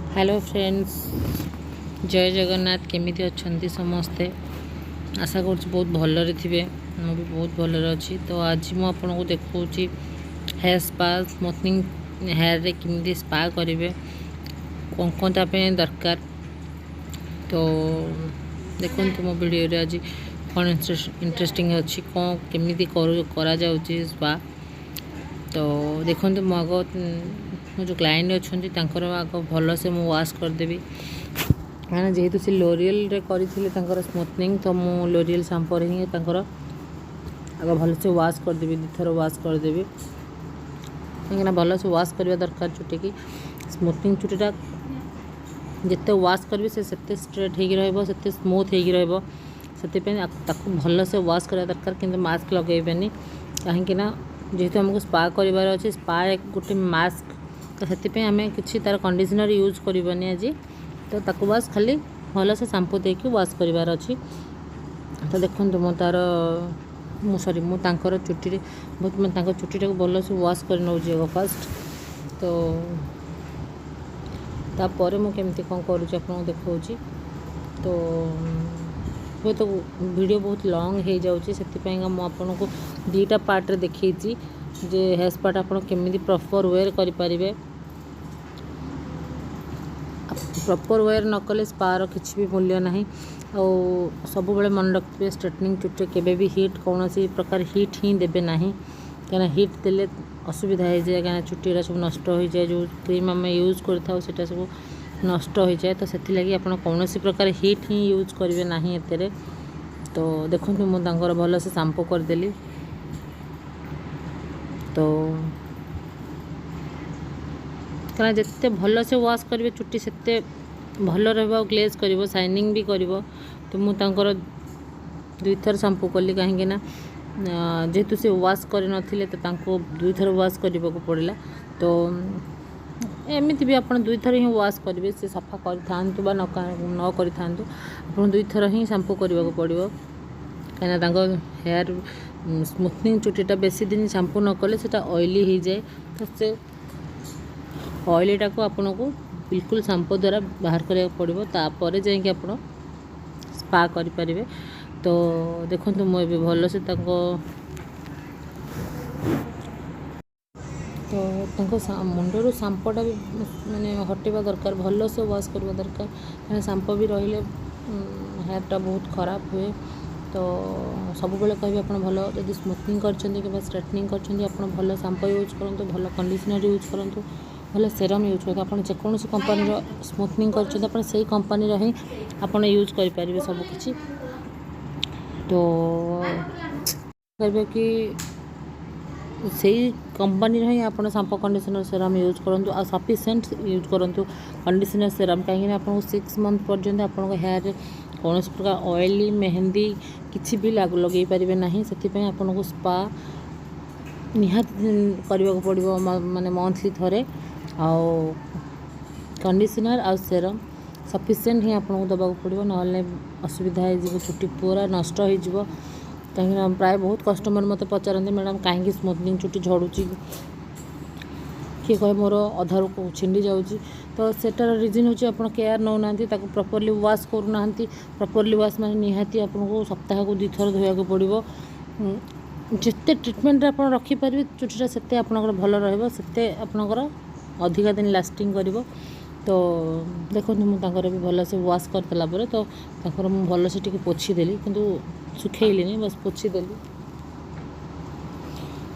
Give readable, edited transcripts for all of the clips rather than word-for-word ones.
Hello friends, जय जगन्नाथ। केमिति अच्छंती समस्ते? आशा कर बहुत भलरे थे। मैं भी बहुत भलरे अच्छी। तो आज मु आपको देखा हेयर स्पा स्मूथनिंग हेयर रे केमिति स्पा करेंगे, कौन कौन दरकार। तो देखो मो वीडियो आज कौन इंटरेस्टिंग अच्छी, कौन केमिति करा जाउची स्पा। तो देखो मो आग मो जो क्लाइंट अच्छा आग भल से मु वाश करदेवी, कहीं जेहेतु से लोरियल रे करी स्मूथनिंग। तो मु लोरियल शैम्पू ही आग भल से वाश करदेवी, दुथर वाश करदेवी, कहीं भल से वाश करवा दरकार चुटी की। स्मूथनिंग चुटीटा जिते वाश करेंगे से स्ट्रेट हो स्मूथ हो भल से वाश करवा दरकार। कि मास्क लगेबेनी, कहीं जेहेतु आमको स्पा करार अच्छे, स्पा एक गोटे मास्क। तो से आम कि तार कंडीशनर यूज करवानी आज। तो ताको बस खाली भल से शैम्पू देके वाश करार अच्छी। तो देखो मो तार सॉरी मुझे चुटी बहुत चुटीटा को भल से वाश कर नौ फास्ट। तो तापर मुझे कौन करुँच आपको देखा। तो हुए तो वीडियो बहुत लॉन्ग हो जाऊँगी, से आपको दुईटा पार्ट रे देखी जे हेयर स्पा आप केमी प्रॉपर वेयर करें। प्रॉपर वेयर न कले स्पार किसी भी मूल्य ना। सब बड़े मन रखिए, स्ट्रेटनिंग चुटे केबे भी हिट कौन प्रकार हिट ही देवे ना, कहीं हिट देले असुविधा हो जाए। कहीं चुटीरा सब नष्ट हो जाए, जो क्रीम आम यूज कर सब नष्ट हो जाए। तो से लगी आप कौन प्रकार हिट ही यूज करेंगे ना एते। तो देखो मुझे भल से शैम्पू करदेली। तो कहीं जिते भल से वाश करेंगे चुटी से भल रहा, ग्लेज कर शाइनिंग भी कर। तो मुझे दुई थर शैम्पू कली, कहीं जेहेतु से वाश कर नथिले तो दुई थर वाश करने को पड़ा। तो एमती भी आप दुई थर ही वाश करेंगे, से सफा कर न कर आप दुई थर ही शैम्पू करने को पड़ो। कहीं हेयर स्मूथनिंग चुटीटा बेसी दिन शैम्पू न कले से ऑयली हो जाए। तो से ऑयलीटा को आपन को बिल्कुल शैम्पू द्वारा बाहर करा पड़ो, तापर जाकि आप स्पा करें। तो देखो मुझे भल से तो मुंडर शैम्पूटा भी माने हटेबा दरकार, भल से वाश करवा दरकार। कहीं शैम्पू भी रहिले हेयरटा बहुत खराब हुए। तो सब बेले कह आप भल जब स्मूथनिंग कर स्ट्रेटनिंग कर भल शैम्पू यूज करूँ, भल कंडीशनर यूज करूँ, भल सेरम यूज करूँ। आप जेकोसी कंपानी स्मूथनिंग कर से कंपानी ही आप यूज करेंगे सबकि। तो कहे कि से कंपानी ही आप शैम्पू कंडीशनर सेरम यूज करूँ, आ सफिशिएंट यूज करूँ कंडीशनर सेरम। कहीं आपको 6 मंथ पर्यंत आप हेयर कौन प्रकार ऑयली मेहंदी किसी भी लगे पारे ना। से आपको स्पा निहाती करने को पड़ो, माने मंथली थरे। आउ कंडीशनर आ सेरम सफिशिएंट ही आपको दबाक पड़ो, ना असुविधा हो चुटी पूरा नष्ट हो। कहीं प्राय बहुत कस्टमर मत पचारते मैडम कहीं स्मूथनिंग चुटी झड़ुची, किए कहे मोर अधारू को छिंडी जाऊँगी। तो सेटार रिजन होची आप केयर नौना, प्रॉपर्ली वाश करूना। प्रॉपर्ली वाश माने निहाती आपको सप्ताह को 2 थर धोया पड़ो। जिते ट्रिटमेंट आप रखिपारे चुटीटा से आप भल रही, आपणकर अधिका दिन लास्टिंग कर। तो देखो मुझे भी भल से वाश करदेला। तो भल से टी पोछीदेली, किंतु सुखेली बस पोछीदेली।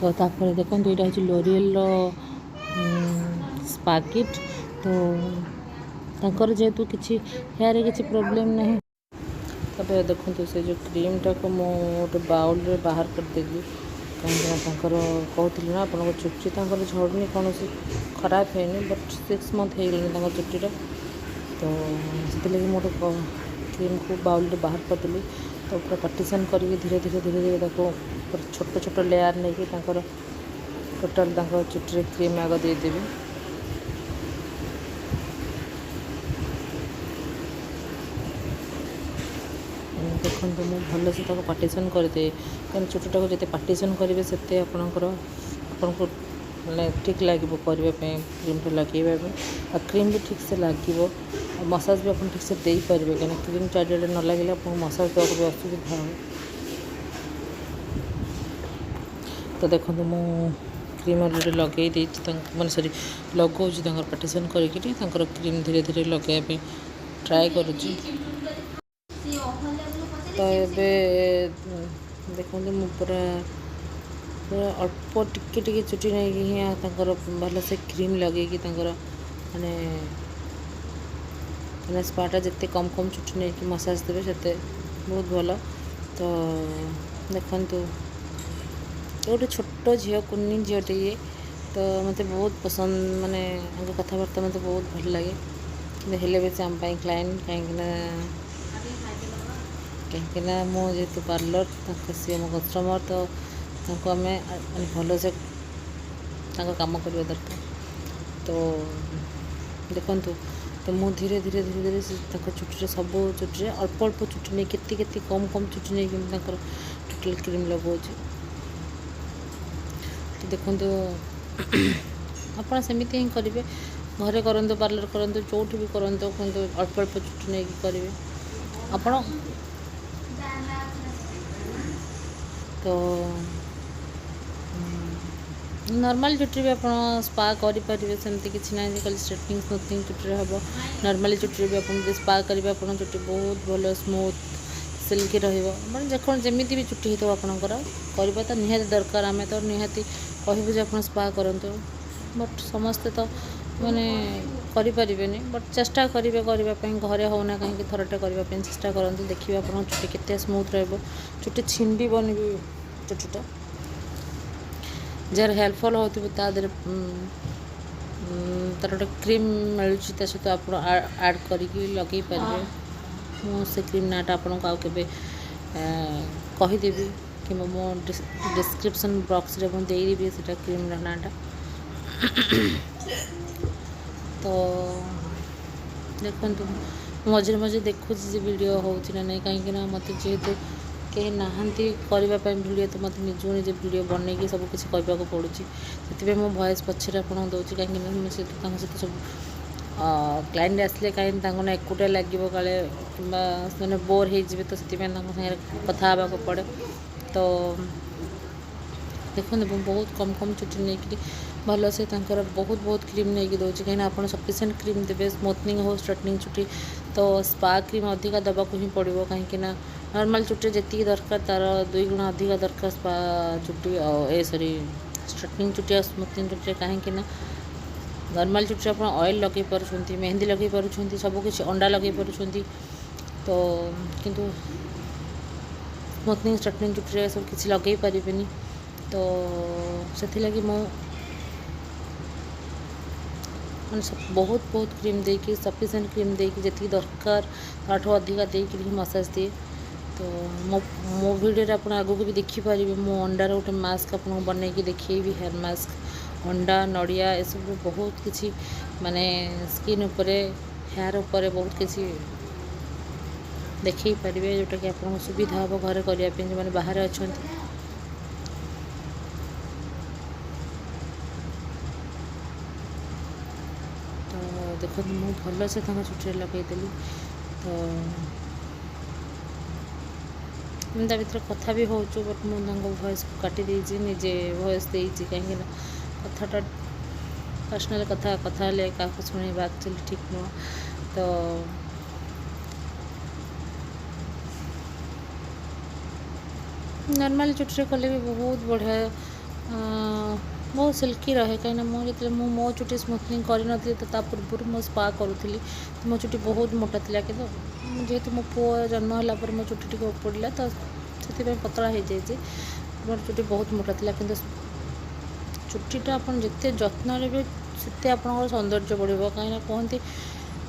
तो तापर देखो यहाँ हूँ लोरियल स्पा किट। तो जेहेतु किसी हेयर किसी प्रोब्लेम नहीं। तब देखो से जो क्रीमटा को मुझे बाउल रे बाहर करदेली, कहीं कहती ना आप चुटी झड़नी कौन खराब है, बट 6 मंथ हो गए चुटीटा। तो से मोटे क्रीम को बाउल रे बाहर करदेली। तो पूरा पार्टीशन करके धीरे धीरे छोट छोट लेयर नहीं टोटाल चुटी क्रीम आग देदेवी। देखो मुझे भल से पार्टीशन करदे, कहीं चुटीटा को जिते पार्टीशन करेंगे से आपको ମାନେ ଠିକ୍ ଲାଗିବ କରିବା ପାଇଁ କ୍ରିମ୍ଟା ଲଗାଇବା ପାଇଁ। ଆଉ କ୍ରିମ୍ ବି ଠିକ୍ ସେ ଲାଗିବ, ଆଉ ମସାଜ ବି ଆପଣ ଠିକ୍ ସେ ଦେଇପାରିବେ, କାହିଁକିନା କ୍ରିମ୍ ଚାରିଆଡ଼େ ନ ଲାଗିଲେ ଆପଣଙ୍କୁ ମସାଜ ଦେବାକୁ ବି ଅସୁବିଧା ହେବ। ତ ଦେଖନ୍ତୁ ମୁଁ କ୍ରିମ୍ ଅଲରେଡ଼ି ଲଗାଇ ଦେଇଛି ତାଙ୍କୁ, ମାନେ ସରି ଲଗାଉଛି ତାଙ୍କର ପାର୍ଟିସନ୍ କରିକିରି ତାଙ୍କର କ୍ରିମ୍ ଧୀରେ ଧୀରେ ଲଗାଇବା ପାଇଁ ଟ୍ରାଏ କରୁଛି। ତ ଏବେ ଦେଖନ୍ତୁ ମୁଁ ପୁରା ଅଳ୍ପ ଟିକେ ଚୁଟି ନେଇକି ହିଁ ତାଙ୍କର ଭଲସେ କ୍ରିମ୍ ଲଗେଇକି ତାଙ୍କର ମାନେ ସ୍ପାଟା ଯେତେ କମ୍ ଚୁଟି ନେଇକି ମସାଜ ଦେବେ ସେତେ ବହୁତ ଭଲ। ତ ଦେଖନ୍ତୁ ଗୋଟେ ଛୋଟ ଝିଅ କୁନି ଝିଅଟେ ଇଏ, ତ ମୋତେ ବହୁତ ପସନ୍ଦ, ମାନେ ତାଙ୍କ କଥାବାର୍ତ୍ତା ମୋତେ ବହୁତ ଭଲ ଲାଗେ। କିନ୍ତୁ ହେଲେ ବି ସେ ଆମ ପାଇଁ କ୍ଲାଏଣ୍ଟ, କାହିଁକିନା ମୁଁ ଯେହେତୁ ପାର୍ଲର, ସିଏ ମୋ କଷ୍ଟମର୍, ତ ତାଙ୍କୁ ଆମେ ମାନେ ଭଲସେ ତାଙ୍କ କାମ କରିବା ଦରକାର। ତ ଦେଖନ୍ତୁ, ତ ମୁଁ ଧୀରେ ଧୀରେ ସେ ତାଙ୍କ ଚୁଟିରେ ସବୁ ଚୁଟିରେ ଅଳ୍ପ ଚୁଟି ନେଇ କେତେ କମ୍ ଚୁଟି ନେଇକି ମୁଁ ତାଙ୍କର ଟୋଟାଲ୍ କ୍ରିମ୍ ଲଗାଉଛି। ତ ଦେଖନ୍ତୁ ଆପଣ ସେମିତି ହିଁ କରିବେ, ଘରେ କରନ୍ତୁ, ପାର୍ଲର କରନ୍ତୁ, ଯେଉଁଠି ବି କରନ୍ତୁ, କିନ୍ତୁ ଅଳ୍ପ ଚୁଟି ନେଇକି କରିବେ ଆପଣ। ତ ନର୍ମାଲ୍ ଚୁଟିରେ ବି ଆପଣ ସ୍ପା କରିପାରିବେ, ସେମିତି କିଛି ନାହିଁ ଯେ ଖାଲି ଷ୍ଟ୍ରେଟନିଂ ସ୍ମୁଥନିଂ ଚୁଟିରେ ହେବ। ନର୍ମାଲି ଚୁଟିରେ ବି ଆପଣ ଯଦି ସ୍ପା କରିବେ ଆପଣଙ୍କ ଚୁଟି ବହୁତ ଭଲ ସ୍ମୁଥ୍ ସିଲ୍କି ରହିବ। ମାନେ ଯେମିତି ବି ଚୁଟି ହେଇଥିବ ଆପଣଙ୍କର, କରିବା ତ ନିହାତି ଦରକାର। ଆମେ ତ ନିହାତି କହିବୁ ଯେ ଆପଣ ସ୍ପା କରନ୍ତୁ, ବଟ୍ ସମସ୍ତେ ତ ମାନେ କରିପାରିବେନି, ବଟ୍ ଚେଷ୍ଟା କରିବେ କରିବା ପାଇଁ। ଘରେ ହେଉନା କାହିଁକି ଥରଟେ କରିବା ପାଇଁ ଚେଷ୍ଟା କରନ୍ତୁ, ଦେଖିବେ ଆପଣଙ୍କ ଚୁଟି କେତେ ସ୍ମୁଥ୍ ରହିବ, ଚୁଟି ଛିଣ୍ଡିବନି ବି ଚୁଟିଟା। ଯାହାର ହେୟାର ଫଲ୍ ହେଉଥିବ ତା ଦେହରେ ତା'ର ଗୋଟେ କ୍ରିମ୍ ମିଳୁଛି, ତା ସହିତ ଆପଣ ଆଡ଼୍ କରିକି ଲଗାଇ ପାରିବେ। ମୁଁ ସେ କ୍ରିମ୍ ନାଁଟା ଆପଣଙ୍କୁ ଆଉ କେବେ କହିଦେବି, କିମ୍ବା ମୋ ଡିସ୍କ୍ରିପ୍ସନ୍ ବକ୍ସରେ ମୁଁ ଦେଇଦେବି ସେଇଟା କ୍ରିମ୍ର ନାଁଟା। ତ ଦେଖନ୍ତୁ, ମଝିରେ ଦେଖୁଛି ଯେ ଭିଡ଼ିଓ ହେଉଛି ନା ନାହିଁ, କାହିଁକିନା ମୋତେ ଯେହେତୁ କେହି ନାହାନ୍ତି କରିବା ପାଇଁ ଭିଡ଼ିଓ, ତ ମୋତେ ନିଜେ ଭିଡ଼ିଓ ବନେଇକି ସବୁ କିଛି କରିବାକୁ ପଡ଼ୁଛି। ସେଥିପାଇଁ ମୁଁ ଭଏସ୍ ପଛରେ ଆପଣଙ୍କୁ ଦେଉଛି, କାହିଁକିନା ମୁଁ ତାଙ୍କ ସହିତ ସବୁ କ୍ଲାଇଣ୍ଟ ଆସିଲେ କାହିଁକି ତାଙ୍କୁ ନା ଏକୁଟିଆ ଲାଗିବ କାଳେ, କିମ୍ବା ସେମାନେ ବୋର୍ ହେଇଯିବେ, ତ ସେଥିପାଇଁ ତାଙ୍କ ସାଙ୍ଗରେ କଥା ହେବାକୁ ପଡ଼େ। ତ ଦେଖନ୍ତୁ ମୁଁ ବହୁତ କମ୍ ଚୁଟି ନେଇକିରି ଭଲସେ ତାଙ୍କର ବହୁତ କ୍ରିମ୍ ନେଇକି ଦେଉଛି, କାହିଁକିନା ଆପଣ ସଫିସିଏଣ୍ଟ କ୍ରିମ୍ ଦେବେ, ସ୍ମୁଥନିଂ ହଉ ଷ୍ଟ୍ରେଟନିଂ ଚୁଟି, ତ ସ୍ପା କ୍ରିମ୍ ଅଧିକା ଦେବାକୁ ହିଁ ପଡ଼ିବ। କାହିଁକିନା ନର୍ମାଲ୍ ଚୁଟିରେ ଯେତିକି ଦରକାର ତା'ର 2 ଗୁଣ ଅଧିକା ଦରକାର ସ୍ପା ଚୁଟି, ଆଉ ଷ୍ଟ୍ରେଟନିଂ ଚୁଟି ଆଉ ସ୍ମୁଥନିଂ ଚୁଟିରେ। କାହିଁକିନା ନର୍ମାଲ୍ ଚୁଟିରେ ଆପଣ ଅଏଲ୍ ଲଗାଇ ପାରୁଛନ୍ତି, ମେହେନ୍ଦି ଲଗାଇ ପାରୁଛନ୍ତି, ସବୁକିଛି ଅଣ୍ଡା ଲଗାଇ ପାରୁଛନ୍ତି, ତ କିନ୍ତୁ ସ୍ମୁଥନିଂ ଷ୍ଟ୍ରେଟନିଂ ଚୁଟିରେ ସବୁ କିଛି ଲଗାଇ ପାରିବେନି। ତ ସେଥିଲାଗି ମୁଁ ମାନେ ବହୁତ କ୍ରିମ୍ ଦେଇକି, ସଫିସିଏଣ୍ଟ କ୍ରିମ୍ ଦେଇକି, ଯେତିକି ଦରକାର ତାଠୁ ଅଧିକା ଦେଇକିରି ହିଁ ମସାଜ ଦିଏ। ତ ମୋ ଭିଡ଼ିଓରେ ଆପଣ ଆଗକୁ ବି ଦେଖିପାରିବେ, ମୁଁ ଅଣ୍ଡାର ଗୋଟେ ମାସ୍କ ଆପଣଙ୍କୁ ବନେଇକି ଦେଖେଇବି। ହେୟାର ମାସ୍କ, ଅଣ୍ଡା, ନଡ଼ିଆ, ଏସବୁ ବହୁତ କିଛି ମାନେ ସ୍କିନ୍ ଉପରେ, ହେୟାର୍ ଉପରେ ବହୁତ କିଛି ଦେଖେଇ ପାରିବେ, ଯେଉଁଟାକି ଆପଣଙ୍କୁ ସୁବିଧା ହେବ ଘରେ କରିବା ପାଇଁ, ଯେଉଁମାନେ ବାହାରେ ଅଛନ୍ତି। ତ ଦେଖନ୍ତୁ ମୁଁ ଭଲସେ ତାଙ୍କ ଚୁଟିରେ ଲଗାଇଦେଲି। ତ ମୁଁ ତା ଭିତରେ କଥା ବି ହେଉଛୁ, ବଟ୍ ମୁଁ ତାଙ୍କ ଭଏସ୍କୁ କାଟି ଦେଇଛି, ନିଜେ ଭଏସ୍ ଦେଇଛି, କାହିଁକିନା କଥାଟା ପର୍ସନାଲ୍ କଥା ହେଲେ କାହାକୁ ଶୁଣେଇବା ଆକ୍ଚୁଆଲି ଠିକ୍ ନୁହଁ। ତ ନର୍ମାଲ୍ ଚୁଟିରେ କଲେ ବି ବହୁତ ବଢ଼ିଆ, ବହୁତ ସିଲ୍କି ରହେ। କାହିଁକିନା ମୁଁ ଯେତେବେଳେ ମୋ ଚୁଟି ସ୍ମୁଥନିଂ କରିନଥିଲି, ତ ତା ପୂର୍ବରୁ ମୁଁ ସ୍ପା କରୁଥିଲି, ମୋ ଚୁଟି ବହୁତ ମୋଟା ଥିଲା। କିନ୍ତୁ ଯେହେତୁ ମୋ ପୁଅ ଜନ୍ମ ହେଲା ପରେ ମୋ ଚୁଟି ଟିକେ ଉପୁଡ଼ିଲା, ତ ସେଥିପାଇଁ ପତଳା ହେଇଯାଇଛି। ମୋର ଚୁଟି ବହୁତ ମୋଟା ଥିଲା, କିନ୍ତୁ ଚୁଟିଟା ଆପଣ ଯେତେ ଯତ୍ନ ନେବେ ସେତେ ଆପଣଙ୍କର ସୌନ୍ଦର୍ଯ୍ୟ ବଢ଼ିବ। କାହିଁକିନା କୁହନ୍ତି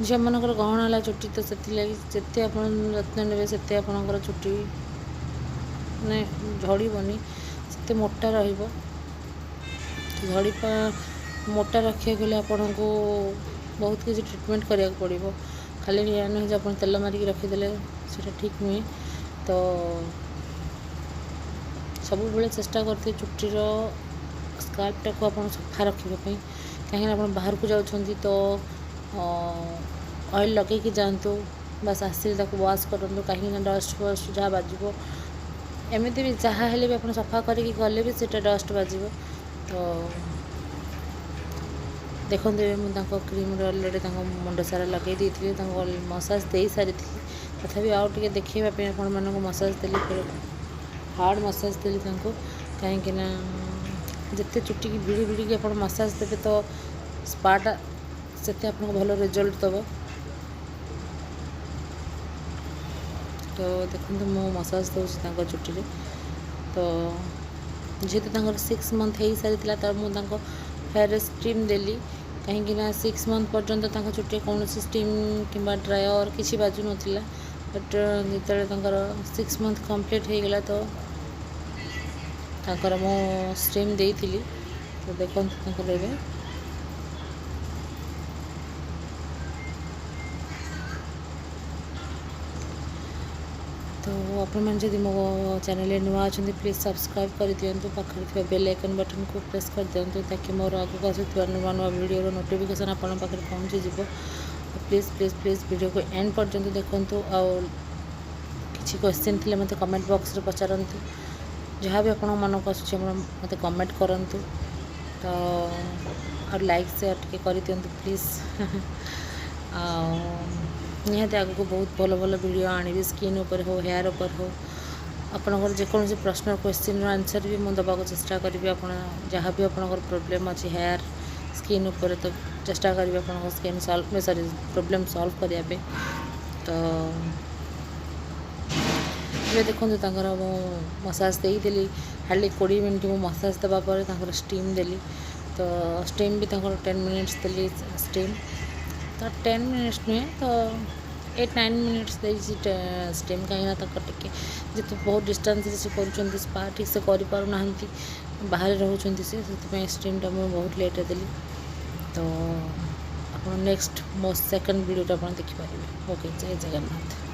ଝିଅମାନଙ୍କର ଗହଣା ହେଲା ଚୁଟି, ତ ସେଥିଲାଗି ଯେତେ ଆପଣ ଯତ୍ନ ନେବେ ସେତେ ଆପଣଙ୍କର ଚୁଟି ମାନେ ଝଡ଼ିବନି, ସେତେ ମୋଟା ରହିବ। ମୋଟା ରଖିବାକୁ ହେଲେ ଆପଣଙ୍କୁ ବହୁତ କିଛି ଟ୍ରିଟମେଣ୍ଟ କରିବାକୁ ପଡ଼ିବ। ଖାଲି ଏଇଆ ନୁହେଁ ଯେ ଆପଣ ତେଲ ମାରିକି ରଖିଦେଲେ, ସେଇଟା ଠିକ୍ ନୁହେଁ। ତ ସବୁବେଳେ ଚେଷ୍ଟା କରିଥିବେ ଚୁଟିର ସ୍କାଲ୍ପଟାକୁ ଆପଣ ସଫା ରଖିବା ପାଇଁ, କାହିଁକିନା ଆପଣ ବାହାରକୁ ଯାଉଛନ୍ତି ତ ଅଏଲ୍ ଲଗେଇକି ଯାଆନ୍ତୁ, ବାସ୍ ଆସିଲେ ତାକୁ ୱାଶ୍ କରନ୍ତୁ, କାହିଁକିନା ଡଷ୍ଟ ଫଷ୍ଟ ଯାହା ବାଜିବ, ଏମିତି ବି ଯାହା ହେଲେ ବି ଆପଣ ସଫା କରିକି ଗଲେ ବି ସେଇଟା ଡଷ୍ଟ ବାଜିବ। ତ ଦେଖନ୍ତୁ ଏବେ ମୁଁ ତାଙ୍କ କ୍ରିମ୍ରେ ଅଲରେଡ଼ି ତାଙ୍କ ମୁଣ୍ଡ ସାରା ଲଗାଇ ଦେଇଥିଲି, ତାଙ୍କୁ ମସାଜ ଦେଇସାରିଥିଲି, ତଥାପି ଆଉ ଟିକେ ଦେଖେଇବା ପାଇଁ ଆପଣମାନଙ୍କୁ ମସାଜ ଦେଲି, ହାର୍ଡ଼ ମସାଜ ଦେଲି ତାଙ୍କୁ, କାହିଁକିନା ଯେତେ ଚୁଟିକି ଭିଡ଼ି ଭିଡ଼ିକି ଆପଣ ମସାଜ ଦେବେ ତ ସ୍ପାଟା ସେତେ ଆପଣଙ୍କୁ ଭଲ ରେଜଲ୍ଟ ଦେବ। ତ ଦେଖନ୍ତୁ ମୁଁ ମସାଜ ଦେଉଛି ତାଙ୍କ ଚୁଟିରେ। ତ ଯେହେତୁ ତାଙ୍କର 6 ମନ୍ଥ ହେଇସାରିଥିଲା ତ ମୁଁ ତାଙ୍କ ହେୟାରରେ ଷ୍ଟିମ୍ ଦେଲି, କାହିଁକିନା 6 ମନ୍ଥ ପର୍ଯ୍ୟନ୍ତ ତାଙ୍କ ଚୁଟିରେ କୌଣସି ଷ୍ଟିମ୍ କିମ୍ବା ଡ୍ରାୟର୍ କିଛି ବାଜୁନଥିଲା। ବଟ୍ ଯେତେବେଳେ ତାଙ୍କର 6 ମନ୍ଥ କମ୍ପ୍ଲିଟ୍ ହେଇଗଲା ତ ତାଙ୍କର ମୁଁ ଷ୍ଟିମ୍ ଦେଇଥିଲି। ତ ଦେଖନ୍ତୁ ତାଙ୍କର ଏବେ ତ ଆପଣମାନେ ଯଦି ମୋ ଚ୍ୟାନେଲରେ ନୂଆ ଅଛନ୍ତି ପ୍ଲିଜ୍ ସବସ୍କ୍ରାଇବ୍ କରିଦିଅନ୍ତୁ, ପାଖରେ ଥିବା ବେଲ୍ ଆଇକନ୍ ବଟନ୍କୁ ପ୍ରେସ୍ କରିଦିଅନ୍ତୁ, ତାକି ମୋର ଆଗକୁ ଆସୁଥିବା ନୂଆ ନୂଆ ଭିଡ଼ିଓର ନୋଟିଫିକେସନ୍ ଆପଣଙ୍କ ପାଖରେ ପହଞ୍ଚିଯିବ। ପ୍ଲିଜ୍ ପ୍ଲିଜ୍ ପ୍ଲିଜ୍ ଭିଡ଼ିଓକୁ ଏଣ୍ଡ ପର୍ଯ୍ୟନ୍ତ ଦେଖନ୍ତୁ, ଆଉ କିଛି କ୍ୱେଶ୍ଚିନ୍ ଥିଲେ ମୋତେ କମେଣ୍ଟ ବକ୍ସରେ ପଚାରନ୍ତୁ, ଯାହା ବି ଆପଣଙ୍କ ମନକୁ ଆସୁଛି ଆପଣ ମୋତେ କମେଣ୍ଟ କରନ୍ତୁ। ତ ଆଉ ଲାଇକ୍ ସେୟାର ଟିକେ କରିଦିଅନ୍ତୁ ପ୍ଲିଜ୍। ଆଉ ନିହାତି ଆଗକୁ ବହୁତ ଭଲ ଭଲ ଭିଡ଼ିଓ ଆଣିବି, ସ୍କିନ୍ ଉପରେ ହଉ, ହେୟାର୍ ଉପରେ ହଉ, ଆପଣଙ୍କର ଯେକୌଣସି ପ୍ରଶ୍ନର କ୍ୱେଶ୍ଚିନ୍ର ଆନ୍ସର୍ ବି ମୁଁ ଦେବାକୁ ଚେଷ୍ଟା କରିବି। ଆପଣ ଯାହା ବି ଆପଣଙ୍କର ପ୍ରୋବ୍ଲେମ୍ ଅଛି ହେୟାର୍ ସ୍କିନ୍ ଉପରେ, ତ ଚେଷ୍ଟା କରିବି ଆପଣଙ୍କ ପ୍ରୋବ୍ଲେମ୍ ସଲ୍ଭ କରିବା ପାଇଁ। ତ ଏବେ ଦେଖନ୍ତୁ ତାଙ୍କର ମୁଁ ମସାଜ ଦେଇଦେଲି, ହାର୍ଡ଼ଲି 20 ମିନିଟ୍ ମୁଁ ମସାଜ ଦେବା ପରେ ତାଙ୍କର ଷ୍ଟିମ୍ ଦେଲି। ତ ଷ୍ଟିମ୍ ବି ତାଙ୍କର 10 ମିନିଟ୍ସ ଦେଲି ଷ୍ଟିମ୍, ତ 10 ମିନିଟ୍ସ ନୁହେଁ ତ 8-9 ମିନିଟ୍ସ ଦେଇଛି ଷ୍ଟିମ୍, କାହିଁକିନା ତାଙ୍କର ଟିକେ ଯେହେତୁ ବହୁତ ଡିଷ୍ଟାନ୍ସରେ ସେ କରୁଛନ୍ତି, ସ୍ପା ଠିକ୍ ସେ କରିପାରୁନାହାନ୍ତି, ବାହାରେ ରହୁଛନ୍ତି ସେ, ସେଥିପାଇଁ ଷ୍ଟିମ୍ଟା ମୁଁ ବହୁତ ଲେଟ୍ରେ ଦେଲି। ତ ଆପଣ ନେକ୍ସଟ ମୋ ସେକେଣ୍ଡ ଭିଡ଼ିଓଟା ଆପଣ ଦେଖିପାରିବେ। ଓକେ, ଜୟ ଜଗନ୍ନାଥ।